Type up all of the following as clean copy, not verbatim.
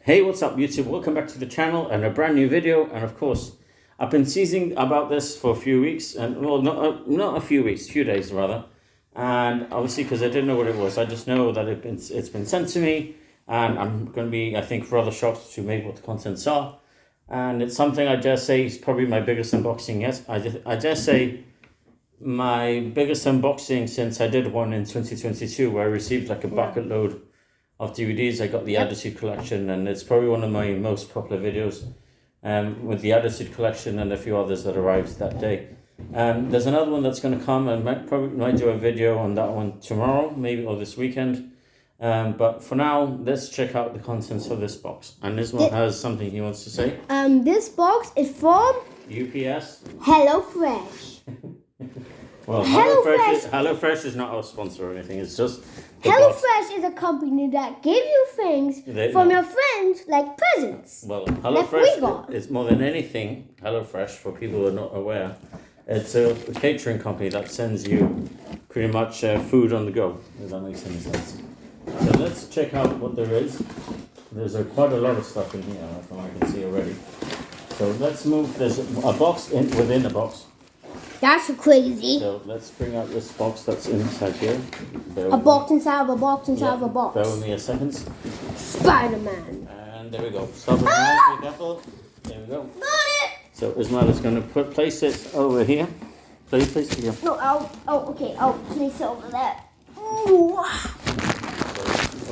Hey, what's up YouTube? Welcome back to the channel and a brand new video. And of course, I've been teasing about this for a few weeks, and well, not a few weeks, few days rather. And obviously, because I didn't know what it was, I just know that it's been sent to me, and I'm going to be, I think, rather shocked to maybe what the contents are. And it's something I dare say is probably my biggest unboxing yet. I dare say my biggest unboxing since I did one in 2022, where I received like a bucket load of DVDs. I got the Attitude Collection, and it's probably one of my most popular videos, with the Attitude Collection and a few others that arrived that day. There's another one that's going to come, and might do a video on that one tomorrow, maybe, or this weekend. But for now, let's check out the contents of this box. And this one has something he wants to say. This box is from UPS. HelloFresh. Well, HelloFresh is not our sponsor or anything. It's just HelloFresh is a company that gives you things from your friends, like presents. Well, HelloFresh is more than anything. HelloFresh, for people who are not aware, it's a catering company that sends you pretty much food on the go. If that makes any sense. So let's check out what there is. There's quite a lot of stuff in here, from what I can see already. So let's move. There's a box within a box. That's crazy. So let's bring out this box that's inside here. A box inside of a box inside of a box. Bear with me a second. Spider-Man. And there we go. Stop it, be careful. There we go. Got it. So Ismail is going to place it over here. Place it here. No, okay. I'll place it over there. Ooh.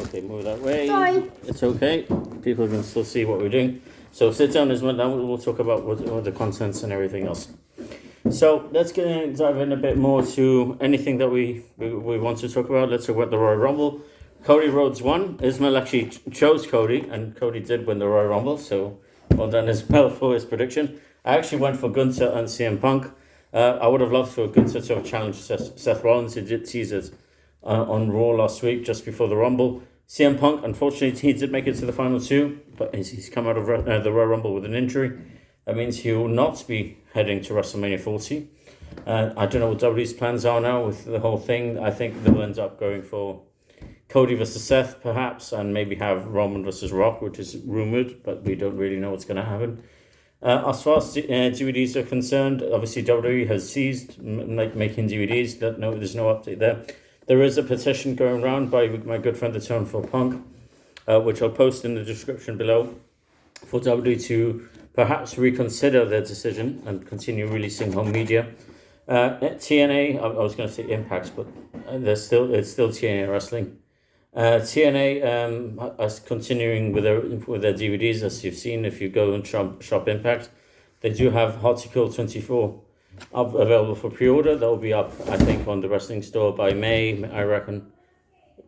Okay, move that way. Sorry. It's okay. People can still see what we're doing. So sit down, Ismail. Now we'll talk about what the contents and everything else. So let's dive in a bit more to anything that we want to talk about. Let's talk about the Royal Rumble. Cody Rhodes won. Ismail actually chose Cody, and Cody did win the Royal Rumble. So well done, Ismail, for his prediction. I actually went for Gunther and CM Punk. I would have loved for Gunther to have challenged Seth Rollins. He did tease it on Raw last week, just before the Rumble. CM Punk, unfortunately, he did make it to the final two, but he's come out of the Royal Rumble with an injury. That means he will not be heading to WrestleMania 40. I don't know what WWE's plans are now with the whole thing. I think they'll end up going for Cody versus Seth, perhaps, and maybe have Roman versus Rock, which is rumored, but we don't really know what's going to happen. As far as DVDs are concerned, obviously WWE has ceased making DVDs. There's no update there. There is a petition going around by my good friend, the Tone for Punk, which I'll post in the description below, for WWE to perhaps reconsider their decision and continue releasing home media. TNA, I was going to say Impact, but it's still TNA Wrestling. TNA is continuing with their DVDs, as you've seen. If you go and shop Impact, they do have Hard to Kill 24 available for pre-order. That will be up, I think, on the wrestling store by May, I reckon.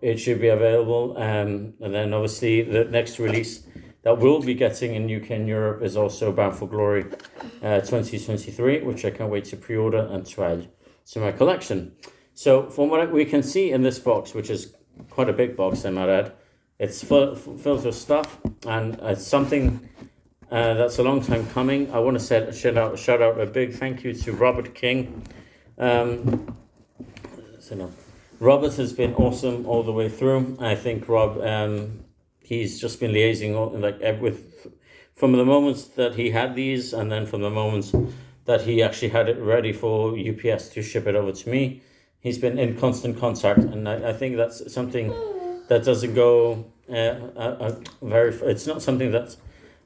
It should be available. And then obviously the next release that we'll be getting in UK and Europe is also Bound for Glory 2023, which I can't wait to pre-order and to add to my collection. So from what we can see in this box, which is quite a big box, I might add, it's filled with stuff, and it's something that's a long time coming. I want to shout out a big thank you to Robert King. Robert has been awesome all the way through. I think Rob, he's just been liaising from the moments that he had these, and then from the moments that he actually had it ready for UPS to ship it over to me. He's been in constant contact, and I think that's something that doesn't go it's not something that's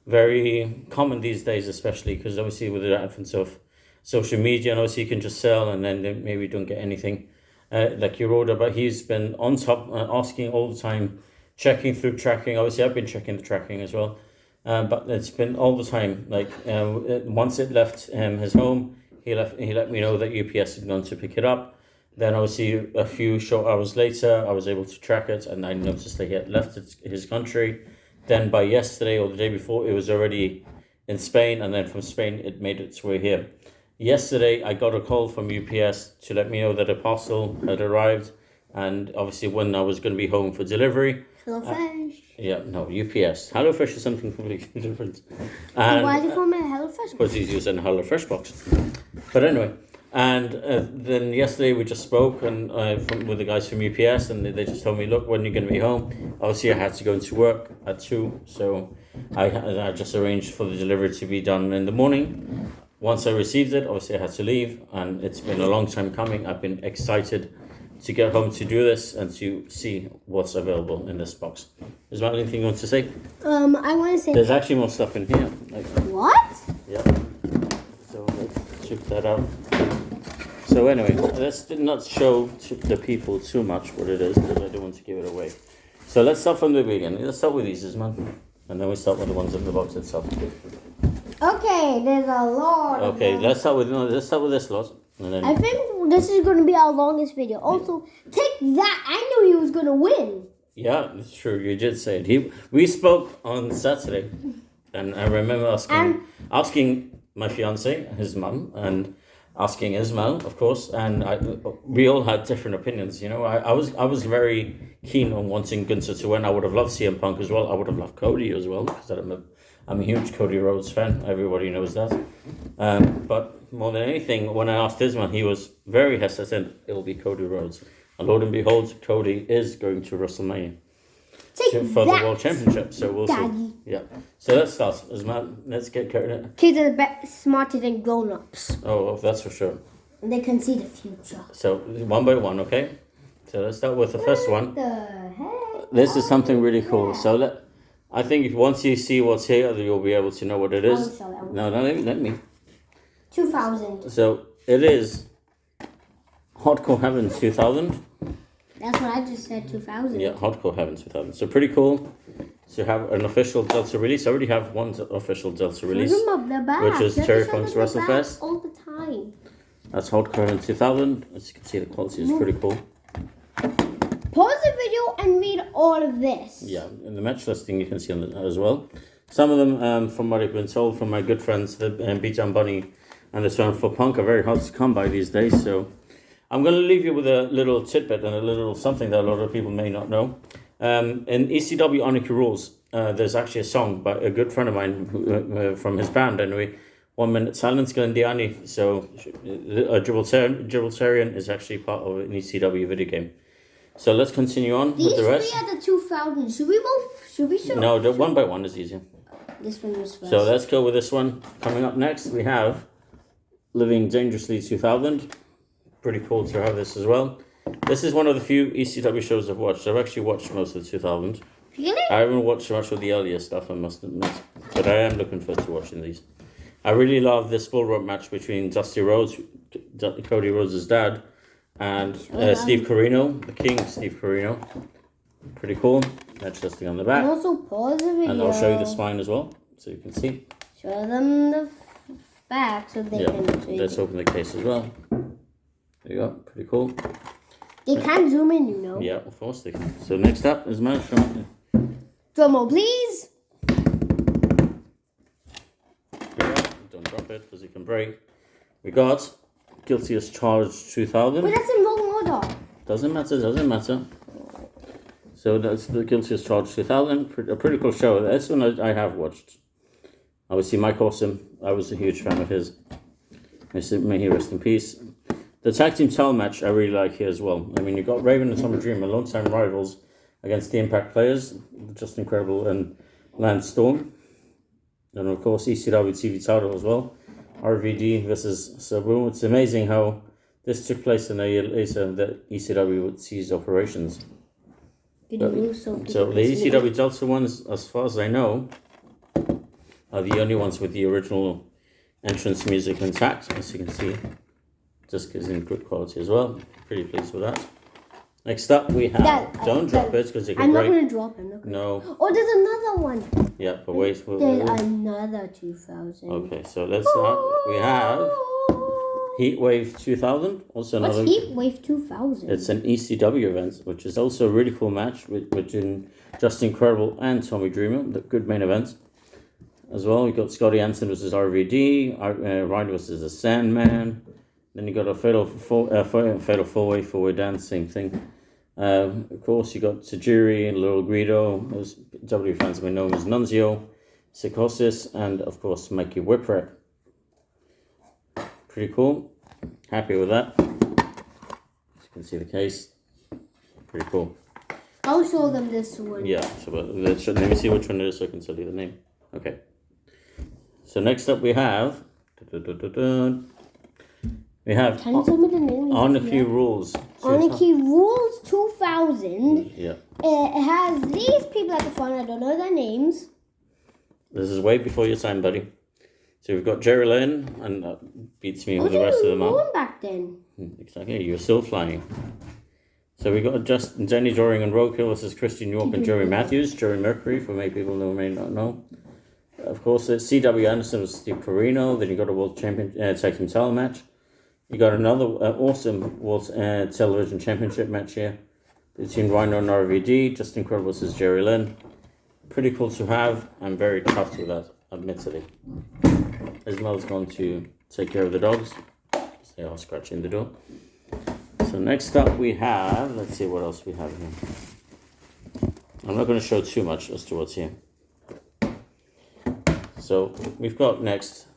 very common these days, especially because obviously with the advent of social media, and obviously you can just sell and then maybe don't get anything like your order. But he's been on top, asking all the time, checking through tracking. Obviously I've been checking the tracking as well, but it's been all the time. Once it left his home, he let me know that UPS had gone to pick it up. Then obviously a few short hours later, I was able to track it, and I noticed that he had left his country. Then by yesterday or the day before, it was already in Spain, and then from Spain it made its way here. Yesterday I got a call from UPS to let me know that a parcel had arrived, and obviously when I was going to be home for delivery. UPS. HelloFresh is something completely different. And why is it from a HelloFresh box? Because he's using a HelloFresh box. But anyway, and then yesterday we just spoke with the guys from UPS, and they just told me, look, when you're going to be home? Obviously I had to go into work at 2, so I just arranged for the delivery to be done in the morning. Once I received it, obviously I had to leave, and it's been a long time coming. I've been excited to get home to do this and to see what's available in this box. Is there anything you want to say? I want to say... There's actually more stuff in here. What? Yeah. So let's check that out. So anyway, let's not show to the people too much what it is, because I don't want to give it away. So let's start from the beginning. Let's start with these, man. And then we start with the ones in the box itself. Okay, there's a lot. Okay, let's start with this lot. And then I think this is going to be our longest video. Also, take that. I knew he was going to win. Yeah, it's true. You did say it. We spoke on Saturday, and I remember asking my fiance, his mum, and asking Ismail, of course, and we all had different opinions. You know, I was very keen on wanting Gunther to win. I would have loved CM Punk as well. I would have loved Cody as well, because I'm a huge Cody Rhodes fan. Everybody knows that. But more than anything, when I asked Ismail, he was very hesitant. It will be Cody Rhodes. And Lord and behold, Cody is going to WrestleMania for the World Championship. So we'll see. Yeah. So let's start. Let's get Cody. Kids are smarter than grown-ups. Oh, that's for sure. And they can see the future. So one by one, okay? So let's start with the first one. What the heck? This is something really cool. So I think once you see what's here, you'll be able to know what it is. No, let me. 2000. So it is Hardcore Heaven 2000. That's what I just said, 2000. Yeah, Hardcore Heaven 2000. So pretty cool to have an official Delta release. I already have one official Delta release, which is Terry Funk's WrestleFest. All the time. That's Hardcore Heaven 2000. As you can see, the quality is pretty cool. Pause the video and read all of this. Yeah, in the match listing you can see on that as well. Some of them, from what I've been told from my good friends, the B-Jam Bunny and the Turn for Punk, are very hard to come by these days. So I'm going to leave you with a little tidbit and a little something that a lot of people may not know. In ECW Anarchy Rules, there's actually a song by a good friend of mine who, from his band, anyway, 1 Minute Silence, Glendiani. So a Gibraltarian is actually part of an ECW video game. So let's continue on with the rest. These 3 are the 2000. Should we show? No, the one by one is easier. This one was first. So let's go with this one. Coming up next, we have Living Dangerously 2000. Pretty cool to have this as well. This is one of the few ECW shows I've watched. I've actually watched most of the 2000. Really? I haven't watched much of the earlier stuff, I must admit. But I am looking forward to watching these. I really love this bull rope match between Dusty Rhodes, Cody Rhodes' dad, and Steve Corino, the King Steve Corino. Pretty cool. Match listing on the back. And also pause the video. And I'll show you the spine as well, so you can see. Show them the back so they can see. Let's open the case as well. There you go. Pretty cool. They can zoom in, you know. Yeah, of course they can. So next up is my show. Drum roll, please. Don't drop it because it can break. We got Guilty as Charged 2000. But that's in wrong order. Doesn't matter. So that's the Guilty as Charged 2000. A pretty cool show. That's one I have watched. Obviously, Mike Awesome. I was a huge fan of his. May he rest in peace. The tag team title match I really like here as well. I mean, you got Raven and Tommy Dreamer, long-time rivals, against the Impact players, Just Incredible and Lance Storm. And of course, ECW TV title as well. RVD versus Sabu. It's amazing how this took place in a year later that ECW would cease operations. So the ECW Delta ones, as far as I know, are the only ones with the original entrance music intact, as you can see. Just gives in good quality as well. Pretty pleased with that. Next up we have, don't drop it because it can break. I'm not going to drop it. No. Oh, there's another one. Yeah, but wait. There's another 2000. Okay, so let's start. We have Heatwave 2000. Also another. What's Heatwave 2000? It's an ECW event, which is also a really cool match between Just Incredible and Tommy Dreamer. The good main event. As well, you got Scotty Hansen versus RVD, Ryan versus the Sandman. Then you got a fatal four-way dance, same thing. Of course, you got Tajiri, Little Guido, as W fans may know him as Nunzio, Psychosis, and of course Mikey Whipwreck. Pretty cool. Happy with that. As you can see the case. Pretty cool. I'll show them this one. Yeah, so let me see which one it is so I can tell you the name. Okay. So next up we have... We have Can you tell me the name? Anarchy Rules. Anarchy Rules 2000. Yeah. It has these people at the front. I don't know their names. This is way before your time, buddy. So we've got Jerry Lynn, and that beats me with the rest of them I was out. born back then. Exactly, you're still flying. So we got just Jenny Doring and Roadkill versus Christian York and Jerry Matthews. Jerry Mercury, for many people who may not know. Of course, it's C.W. Anderson with Steve Corino. Then you got a World Champion Tag Team Title match. You got another awesome World Television Championship match here between Rhino and RVD. Just incredible versus Jerry Lynn. Pretty cool to have. I'm very chuffed with that, admittedly. Ismail's going to take care of the dogs. They are scratching the door. So next up we have, let's see what else we have here. I'm not going to show too much as to what's here. So we've got next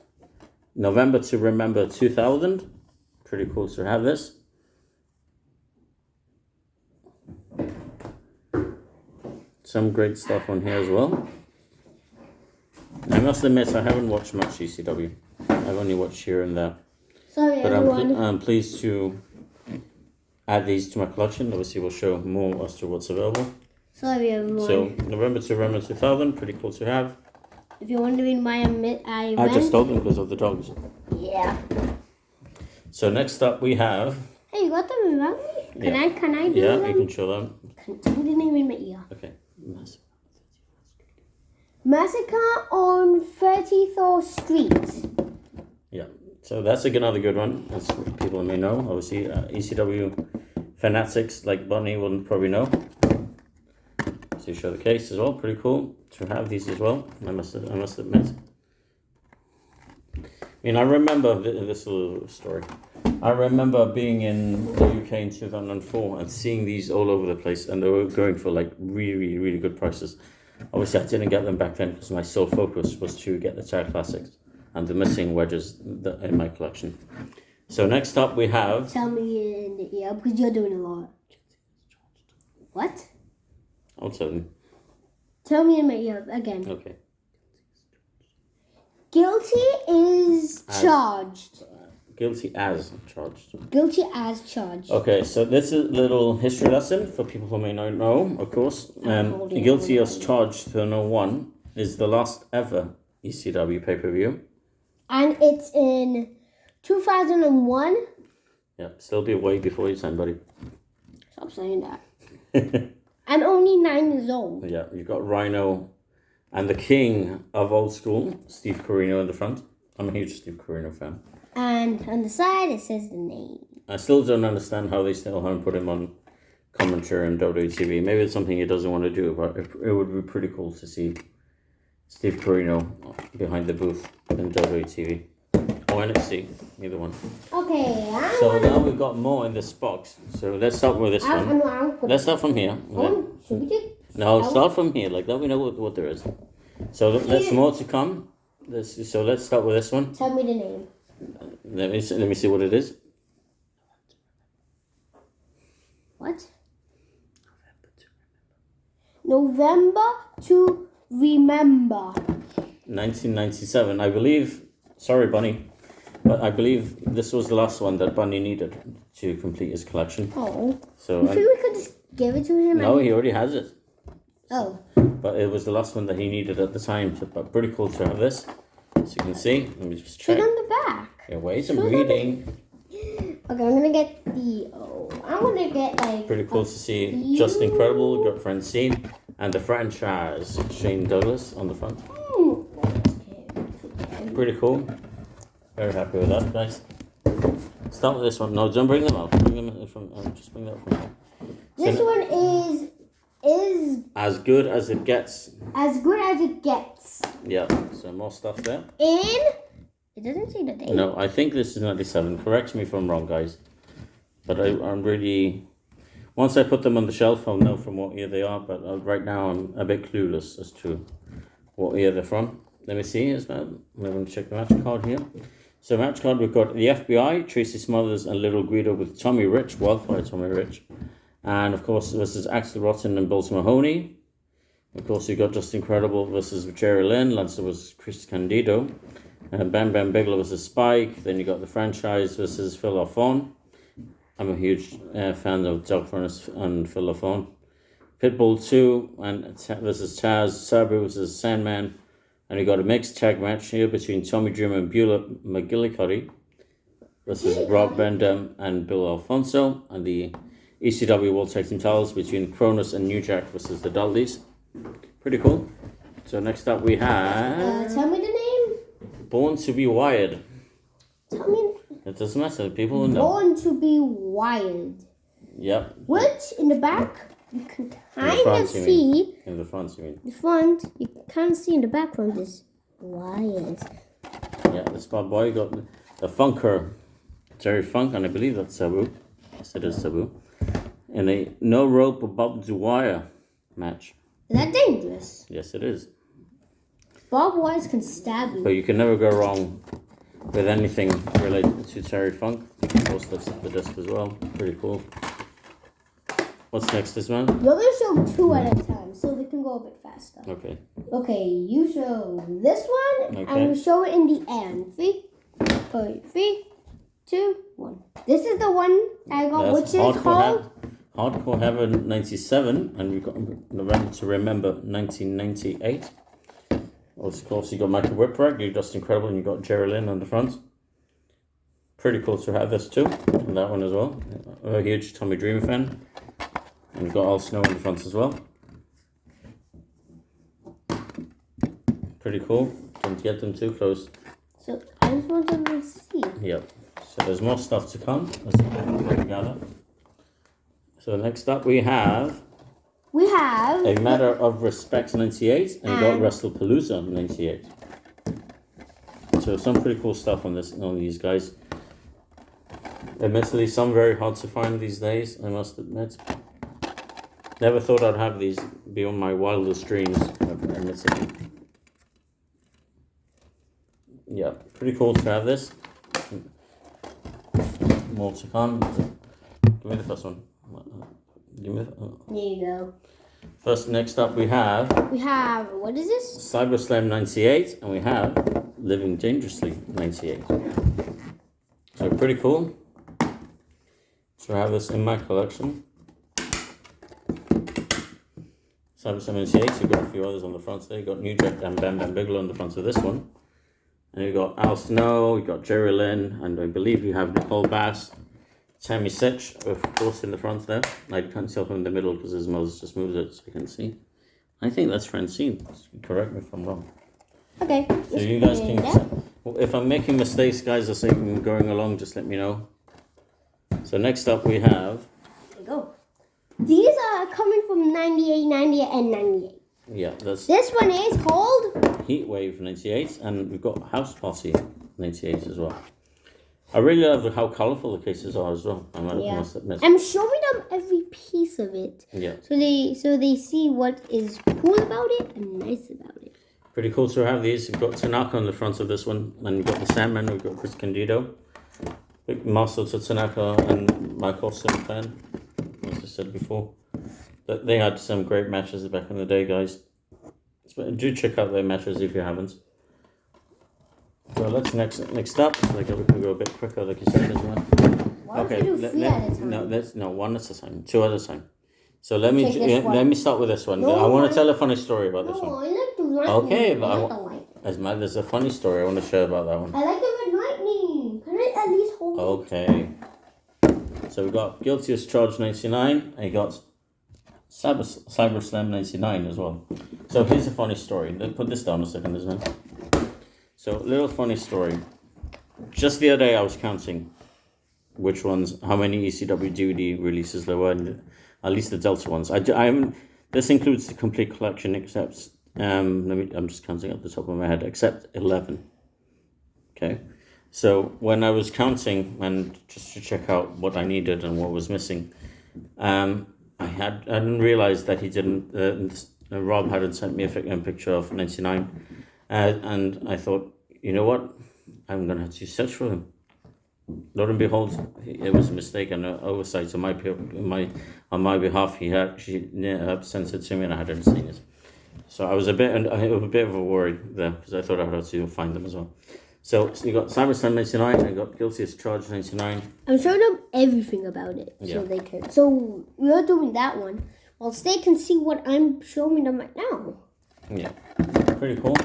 November to Remember 2000. Pretty cool to have this. Some great stuff on here as well. I must admit I haven't watched much ECW. I've only watched here and there. Sorry, But everyone. I'm pleased to add these to my collection. Obviously we'll show more as to what's available. Sorry, everyone. So November to Remember 2000, pretty cool to have. If you're wondering why I I just told them because of the dogs. Yeah. So next up we have... Hey, you got them around me? Can I do Yeah, them? you can show them. Tell me the name in my ear. Okay. Massacre on 34th Street. Yeah, so that's another good one. As people may know, obviously ECW fanatics like Bunny wouldn't probably know. So you show the case as well. Pretty cool to have these as well. I must admit. I mean, I remember this little story. I remember being in the UK in 2004 and seeing these all over the place, and they were going for like really, really good prices. Obviously, I didn't get them back then because my sole focus was to get the Tire Classics and the missing wedges in my collection. So next up we have... Tell me in the ear because you're doing a lot. What? I'll tell you. Tell me in my ear again. Okay. Guilty is charged. Guilty as charged. Guilty as charged. Okay, so this is a little history lesson for people who may not know, of course. Guilty as charged 101 is the last ever ECW pay-per-view. And it's in 2001. Yeah, still be way before your time, buddy. Stop saying that. I'm only 9 years old. Yeah, you've got Rhino and the king of old school, Steve Corino in the front. I'm a huge Steve Corino fan. And on the side it says the name. I still don't understand how they still haven't put him on commentary on WWE TV. Maybe it's something he doesn't want to do, but it would be pretty cool to see Steve Corino behind the booth in WWE TV. Or NXT, either one. Okay, so now we've got more in this box. So let's start with this one. Let's start from here. No, start from here. Like that, we know what there is. So there's more to come. So let's start with this one. Tell me the name. Let me see what it is. What? November to Remember. 1997, I believe. Sorry, Bunny, but I believe this was the last one that Bunny needed to complete his collection. Oh. So you think we could just give it to him? No, he already has it. Oh. But it was the last one that he needed at the time. So, but pretty cool to have this. As you can see, let me just check. Check on the back. Yeah, wait, I'm reading. Okay, I'm gonna get I'm gonna get like. Pretty cool to see. Just incredible. Got Francine and the franchise Shane Douglas on the front. Pretty cool. Very happy with that, guys. Start with this one. No, don't bring them out. Bring them from. Just bring that from. This one is as good as it gets. As good as it gets. Yeah. So more stuff there. It doesn't say the date. No, I think this is 97. Correct me if I'm wrong, guys. But I'm really... Once I put them on the shelf, I'll know from what year they are. But right now, I'm a bit clueless as to what year they're from. Let me see. I'm going to check the match card here. So match card, we've got the FBI, Tracy Smothers, and Little Guido with Tommy Rich, Wildfire Tommy Rich. And, of course, this is Axel Rotten and Balls Mahoney. Of course, you got Just Incredible versus Jerry Lynn. Lancer was Chris Candido. Bam Bam Bigelow versus Spike. Then you got The Franchise versus Phil Lafon. I'm a huge fan of Doug Furnace and Phil Lafon. Pitbull 2 versus Taz. Sabu versus Sandman. And you got a mixed tag match here between Tommy Dreamer and Beulah McGillicuddy versus Rob Bendham and Bill Alfonso. And the ECW World Tag Team titles between Cronus and New Jack versus the Dudleys. Pretty cool. So next up we have... tell me the name. Born to be Wired. Tell me. It doesn't matter. People will know. Born to be Wired. Yep. Which, in the back, you can kind of see... In the front, you mean? The front, you can see in the background is wires. Yeah, the spot boy got the funker, Terry Funk, and I believe that's Sabu. Yes, it is Sabu. In a no rope above the wire match. Is that dangerous? Yes, it is. Barbed wires can stab you. But you can never go wrong with anything related to Terry Funk. You can post this at the desk as well. Pretty cool. What's next, this man? You're going to show 2 at a time, so we can go a bit faster. Okay. Okay, you show this one, Okay. and we show it in the end. 3, 2, 1. This is the one I got, That's which is called... Hardcore Heaven 97, and we've got November to Remember 1998. Of course, you got Michael Whipwreck, you Just Incredible, and you got Jerry Lynn on the front. Pretty cool to have this too, and that one as well. I'm a huge Tommy Dreamer fan. And you've got Al Snow in the front as well. Pretty cool. Don't get them too close. So, I just wanted to see. Yep. So there's more stuff to come. Let's put it together. So next up we have... A Matter of Respect 98, and you got WrestlePalooza 98. So some pretty cool stuff on these guys. Admittedly, some very hard to find these days, I must admit. Never thought I'd have these beyond my wildest dreams. Admittedly. Yeah, pretty cool to have this. More to come. Give me the first one. Give me There you go. First, next up we have... what is this? CyberSlam 98, and we have Living Dangerously 98. So pretty cool. So I have this in my collection. CyberSlam 98, you've got a few others on the front there. You've got New Jack and Bam Bam Bigelow on the front of this one. And you've got Al Snow, you've got Jerry Lynn, and I believe you have Nicole Bass. Tammy Sitch, of course, in the front there. I can't see up in the middle because his mouse just moves it so you can see. I think that's Francine. Correct me if I'm wrong. Okay. So you guys can... If I'm making mistakes, guys, or something going along, just let me know. So next up we have... There you go. These are coming from 98, 98, and 98. Yeah, that's... This one is called... Heatwave 98, and we've got House Party 98 as well. I really love how colourful the cases are as well. I must admit. I'm showing them every piece of it. Yeah. So they see what is cool about it and nice about it. Pretty cool to have these. We've got Tanaka on the front of this one, and we've got the Sandman. We've got Chris Candido. Big muscle to Tanaka and Mike Austin fan, as I said before. But they had some great matches back in the day, guys. So do check out their matches if you haven't. So let's next up. We can go a bit quicker, like you said as well. Why don't you do 3 at a time? No, 1 at a time, 2 at a time. So let me start with this one. I want to tell a funny story about this one. I like the lightning. Okay, but there's a funny story I want to share about that one. I like the red lightning. Can I at least hold it? Okay. So we got Guilty as Charged 99, and you got CyberSlam 99 as well. So here's a funny story. Let's put this down a second, isn't it? So, little funny story. Just the other day, I was counting how many ECW DVD releases there were, at least the Delta ones. This includes the complete collection, except I'm just counting at the top of my head, except 11. Okay, so when I was counting and just to check out what I needed and what was missing, I didn't realize that Rob hadn't sent me a picture of 99. And I thought, you know what? I'm going to have to search for him. Lo and behold, it was a mistake and an oversight on my behalf. He actually sent it to me and I hadn't seen it. So I was a bit of a worry there because I thought I would have to find them as well. So you got Cyberslam 99, and you got Guilty as Charged 99. I'm showing them everything about it so they can. So we're doing that one. Well, they can see what I'm showing them right now. Yeah, pretty cool.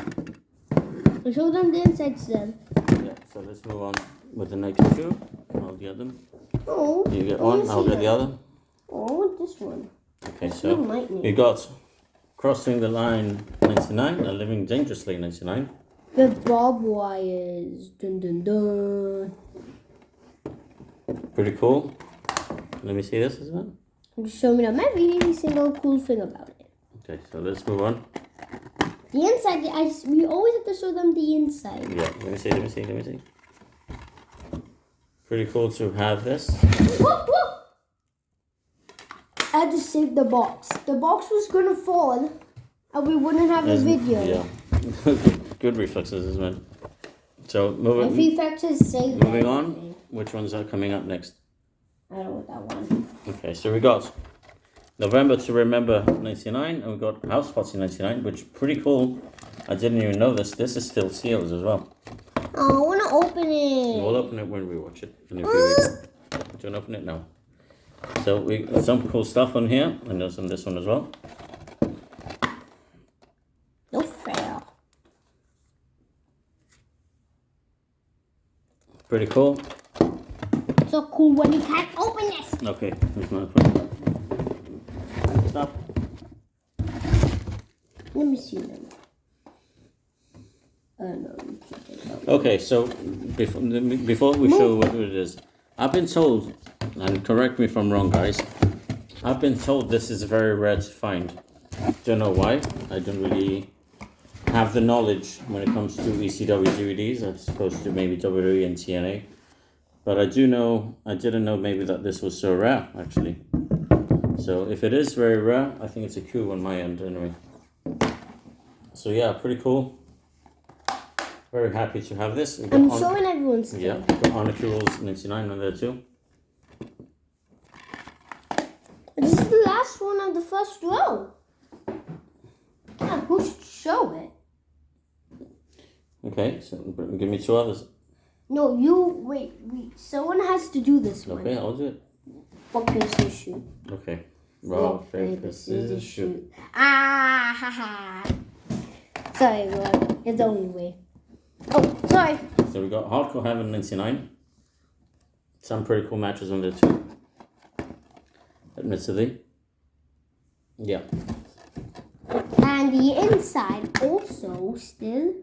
I'll show them the insides then. Yeah, so let's move on with the next two. I'll get them. Oh. You get one, I'll get the other. Oh, this one. Okay, so you got Crossing the Line 99 and Living Dangerously 99. The barbed wires. Dun dun dun. Pretty cool. Let me see this as well. I'm just showing them every single cool thing about it. Okay, so let's move on. The inside, we always have to show them the inside. Yeah, let me see. Pretty cool to have this. Whoa, whoa. I had to save the box. The box was gonna fall, and we wouldn't have a video. Yeah, good reflexes as well. So moving on, which ones are coming up next? I don't know that one. Okay, so we got November to Remember 99, and we got House Party 99, which is pretty cool. I didn't even know this. This is still sealed as well. Oh, I want to open it. We'll open it when we watch it in a few weeks. Do you want to open it now? So we got some cool stuff on here, and there's on this one as well. No fair. Pretty cool. So cool when you can't open this. Okay, here's my phone. Stop. Let me see them. No, you can't take it. Okay, so before we show what it is, I've been told, and correct me if I'm wrong, guys. I've been told this is very rare to find. Don't know why. I don't really have the knowledge when it comes to ECW DVDs, as opposed to maybe WWE and TNA. But I didn't know maybe that this was so rare, actually. So if it is very rare, I think it's a coup on my end anyway. So yeah, pretty cool. Very happy to have this. I'm showing everyone stuff. Yeah, got Honor Rules 99 on there too. This is the last one of the first row. Yeah, who should show it? Okay, so give me two others. No, you wait. Someone has to do this one. Okay, I'll do it. Rock, paper, scissors, shoot. Okay. Rock, paper, scissors, shoot. Ah, ha, ha. Sorry, everyone. It's the only way. Oh, sorry. So we got Hardcore Heaven 99. Some pretty cool matches on there too. Admittedly. Yeah. And the inside also still.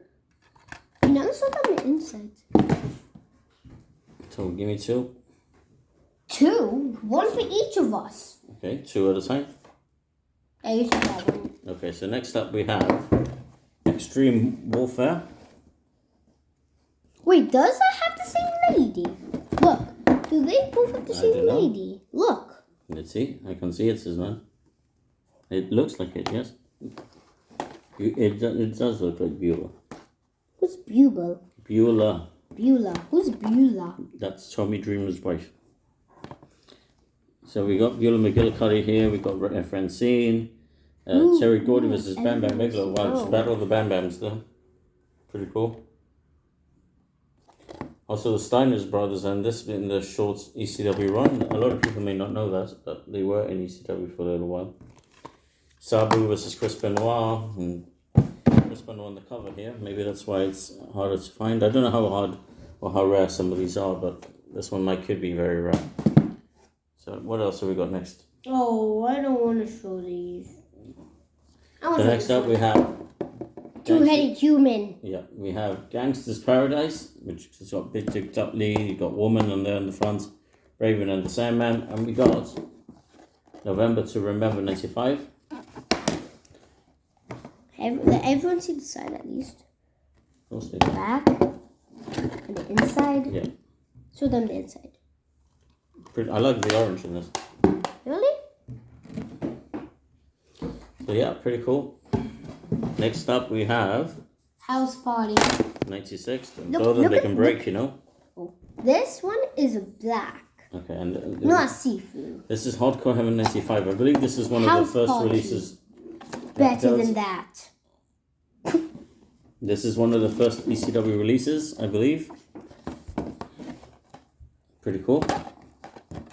You never saw them the inside. So give me two. Two? One for each of us. Okay, two at a time. I used to have one. Okay, so next up we have Extreme Warfare. Wait, does that have the same lady? Look, do they both have the same lady? Look. Let's see, I can see it says one. It looks like it, yes. It does look like Beulah. Who's Beulah? Beulah. Beulah. Who's Beulah? That's Tommy Dreamer's wife. So we got Beulah McGillicuddy here, we got Francine, Terry Gordy versus Bam Bam Bigelow. Wow, it's Battle of the Bam Bams there. Pretty cool. Also the Steiners brothers, and this in the short ECW run. A lot of people may not know that, but they were in ECW for a little while. Sabu versus Chris Benoit, and Chris Benoit on the cover here. Maybe that's why it's harder to find. I don't know how hard or how rare some of these are, but this one could be very rare. So what else have we got next? Oh, I don't want to show these. So next up we have Two-headed human. Yeah, we have Gangster's Paradise, which has got Big Dick Dudley, you got Woman on there in the front, Raven and the Sandman, and we got November to Remember 95. Everyone see the side at least. The back and the inside. Yeah. Show them the inside. I like the orange in this. Really? So yeah, pretty cool. Next up we have House Party 96. Both of them they can break, you know. Oh, this one is black. Okay, and not see-through. This is Hardcore Heaven 95. I believe this is one of the first releases. Better than that. This is one of the first ECW releases, I believe. Pretty cool.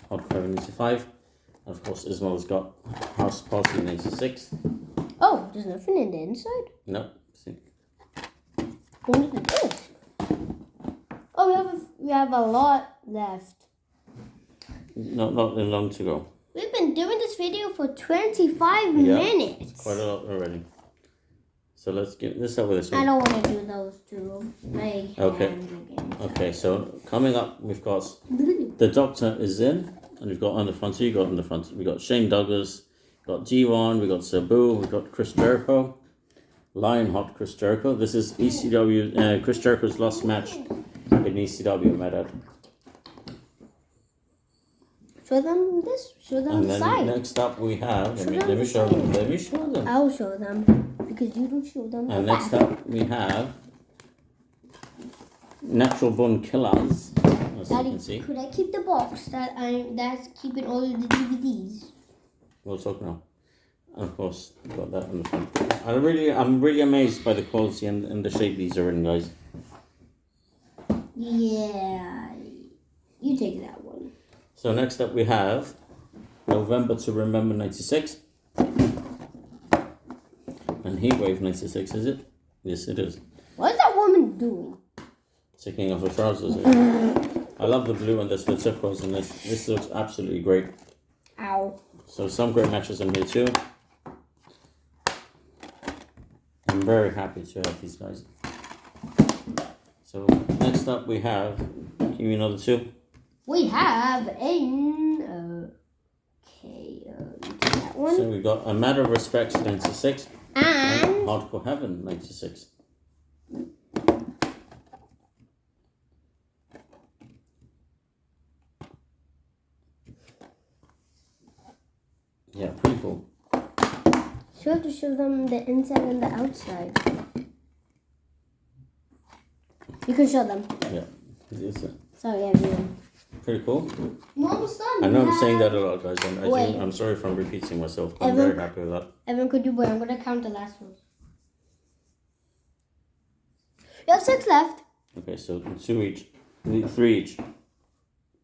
Hardcore Heaven 95. And of course, Ismail's got House Party 96. Oh, there's nothing in the inside? No. See. Look at this. Oh, we have a lot left. Not long to go. We've been doing this video for 25 minutes. Quite a lot already. So let's start with this one. I don't want to do those two. Okay, so coming up, we've got the Doctor is in, and we've got on the front. So you got on the front. We got Shane Douglas, we got G1, we got Sabu, we got Chris Jericho, Lionheart Chris Jericho. This is ECW. Chris Jericho's last match in ECW, my dad. Show them this. Show them the side. And then next up we have. Let me show them. Let me show them. I'll show them because you don't show them. And next up we have Natural Born Killers. As Daddy, you can see. could I keep the box that's keeping all of the DVDs? We'll talk now. And of course, got that on the front. I'm really amazed by the quality and the shape these are in, guys. Yeah, you take that one. So next up we have November to Remember 96. And Heatwave 96, is it? Yes, it is. What is that woman doing? Taking off her trousers. I love the blue and the turquoise in this. This looks absolutely great. Ow. So some great matches in here too. I'm very happy to have these guys. So next up we have, give me another two. We have that one. So we got A Matter of Respect 96 And Hardcore Heaven 96. Yeah, pretty cool. you have to show them the inside and the outside. You can show them. Yeah, it's Sorry, everyone. pretty cool. Mom's done. I know I'm saying that a lot, guys, and Wait. I'm sorry if I'm repeating myself. I'm Evan- very happy with that. Evan, could you wait? I'm going to count the last one. You have 6 left. Okay, so 2 each, 3 each.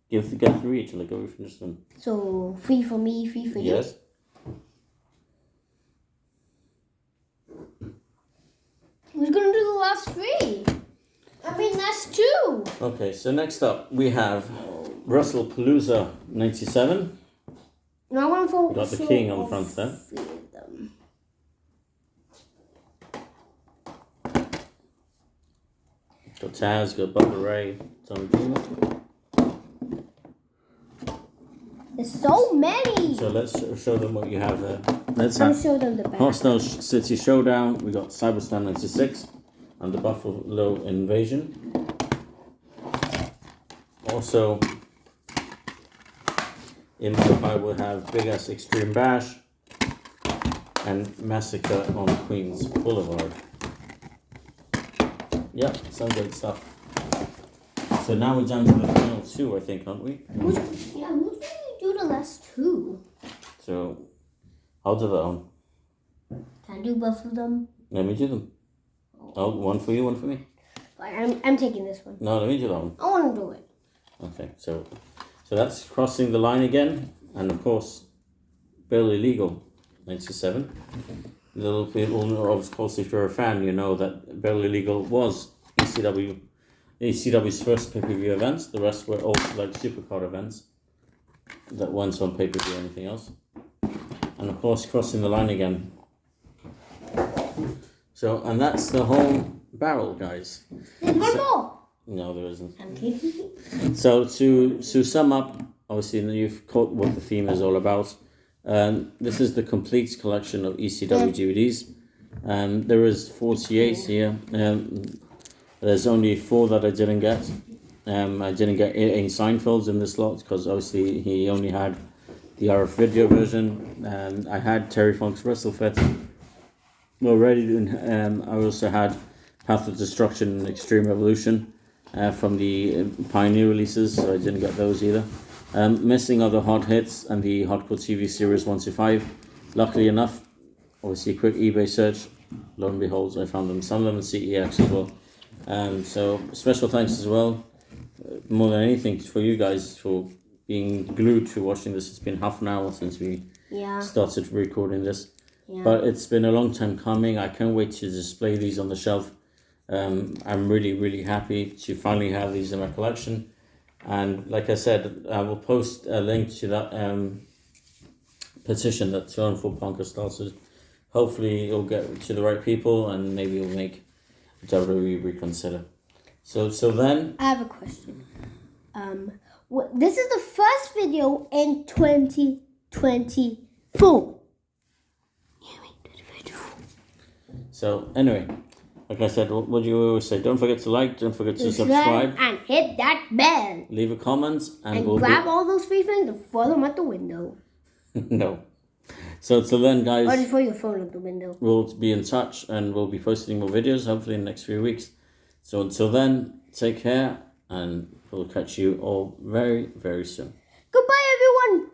Get 3 each, like we finish them. So 3 for me, 3 for you. Yes. Who's going to do the last 3? I mean, that's 2. Okay, so next up we have Russell Palooza 97. No, I want to We got the king on the front there. 3 of them. Got Taz, got Bubba Ray, Tommy Dreamer. There's so many. So let's show them what you have there. Let's I'll have show them the back. Hostile City Showdown. We got Cyberstar 96 and the Buffalo Invasion. Also, in the pile we'll have Big Ass Extreme Bash and Massacre on Queens Boulevard. Yeah, some great stuff. So now we're down to the final 2, I think, aren't we? Who's going to do the last 2? So, I'll do that one. Can I do both of them? Let me do them. Oh, one for you, one for me. I'm taking this one. No, let me do that one. I want to do it. Okay, so that's Crossing the Line again, and of course, Barely Legal, 97. Little people, of course, if you're a fan, you know that Barely Legal was ECW's first pay-per-view event. The rest were all like supercard events that weren't on pay-per-view or anything else. And of course, Crossing the Line again. So, and that's the whole barrel, guys. There's one more. No, there isn't. I'm taking So to sum up, obviously you've caught what the theme is all about. This is the complete collection of ECW DVDs. There is 48 here. There's only 4 that I didn't get. I didn't get any Seinfelds in this lot because obviously he only had the RF video version. I had Terry Funk's WrestleFit already. I also had Path of Destruction and Extreme Revolution from the Pioneer releases, so I didn't get those either. Missing are the Hot Hits and the Hardcore TV Series 1 to 5. Luckily enough, obviously a quick eBay search, lo and behold, I found them. Some of them at CEX as well. So special thanks as well, more than anything, for you guys for being glued to watching this. It's been half an hour since we started recording this. Yeah. But it's been a long time coming. I can't wait to display these on the shelf. I'm really, really happy to finally have these in my collection. And like I said, I will post a link to that petition that 204 Ponker started. Hopefully it'll get to the right people and maybe it'll make WWE reconsider. So then... I have a question. This is the first video in 2024. So anyway, like I said, what do you always say? Don't forget to like, don't forget to subscribe. And hit that bell. Leave a comment. And we'll grab all those free things and throw them out the window. No. So till then, guys. Or just throw your phone out the window. We'll be in touch and we'll be posting more videos, hopefully in the next few weeks. So until then, take care and we'll catch you all very, very soon. Goodbye, everyone.